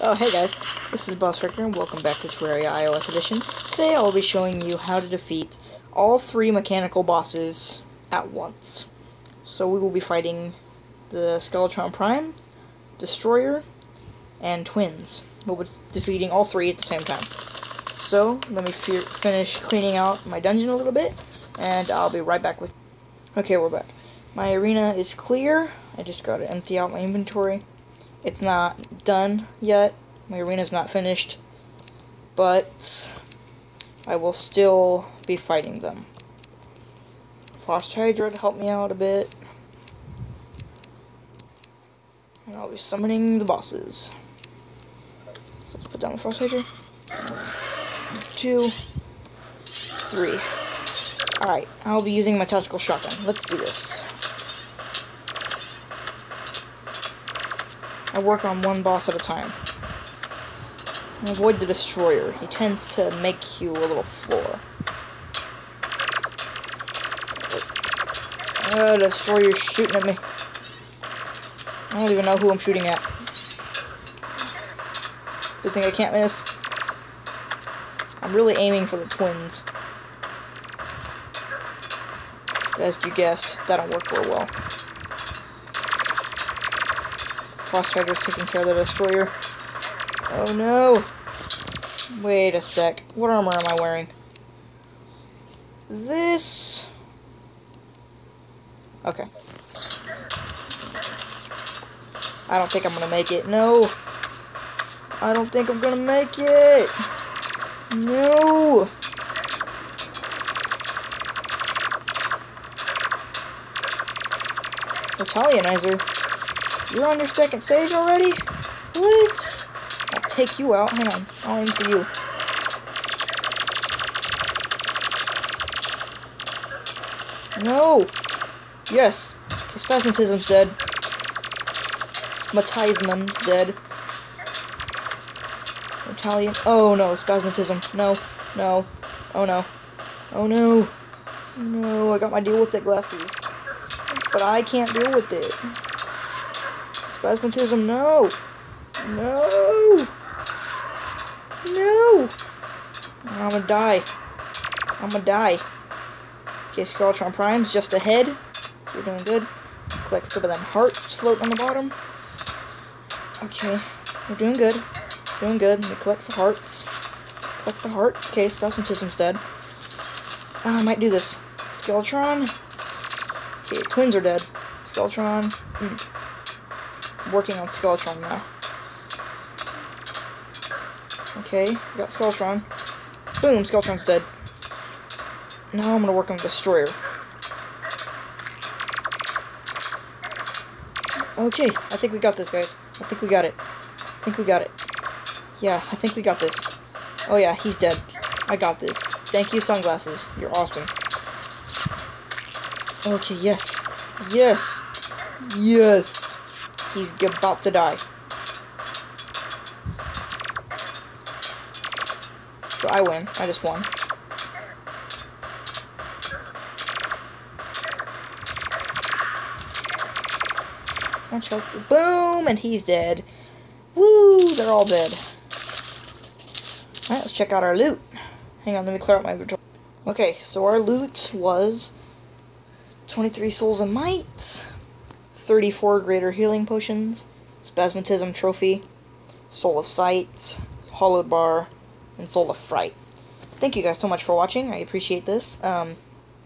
Oh, hey guys, this is Boss Ricker, and welcome back to Terraria iOS Edition. Today I will be showing you how to defeat all 3 mechanical bosses at once. So we will be fighting the Skeletron Prime, Destroyer, and Twins. We'll be defeating all 3 at the same time. So, let me finish cleaning out my dungeon a little bit, and I'll be right back with you. Okay, we're back. My arena is clear. I just gotta empty out my inventory. It's not done yet. My arena's not finished. But I will still be fighting them. Frost Hydra to help me out a bit. And I'll be summoning the bosses. So let's put down the Frost Hydra. 2, 3. Alright, I'll be using my tactical shotgun. Let's do this. I work on one boss at a time. And avoid the Destroyer. He tends to make you a little floor. The Destroyer's shooting at me. I don't even know who I'm shooting at. Good thing I can't miss. I'm really aiming for the Twins. But as you guessed, that don't work very well. Frost Hydra's taking care of the Destroyer. Oh no! Wait a sec. What armor am I wearing? This... Okay. I don't think I'm gonna make it. No! I don't think I'm gonna make it! No! Italianizer? You're on your second stage already? What? I'll take you out. Hang on. I'll aim for you. No! Yes! Okay, Spasmatism's dead. Matismum's dead. Italian. Oh no, Spasmatism. No. No. Oh no. Oh no. No, I got my deal with it glasses. But I can't deal with it. Spasmatism, no! No! No! I'm gonna die. I'm gonna die. Okay, Skeletron Prime's just ahead. You're doing good. Collect some of them hearts floating on the bottom. Okay, we're doing good. Doing good. Let me collect the hearts. Collect the hearts. Okay, Spasmatism's dead. I might do this. Skeletron. Okay, Twins are dead. Skeletron. Working on Skeletron now. Okay, we got Skeletron. Boom, Skeletron's dead. Now I'm gonna work on Destroyer. Okay, I think we got this, guys. I think we got it. I think we got it. Yeah, I think we got this. Oh yeah, he's dead. I got this. Thank you, sunglasses. You're awesome. Okay, yes. Yes! Yes! He's about to die. So I win. I just won. Watch out. Boom! And he's dead. Woo! They're all dead. Alright, let's check out our loot. Hang on, let me clear out my inventory. Okay, so our loot was 23 Souls of Might, 34 Greater Healing Potions, Spasmatism Trophy, Soul of Sight, Hollowed Bar, and Soul of Fright. Thank you guys so much for watching. I appreciate this.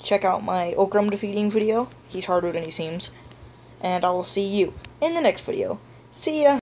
Check out my Okram defeating video. He's harder than he seems. And I will see you in the next video. See ya!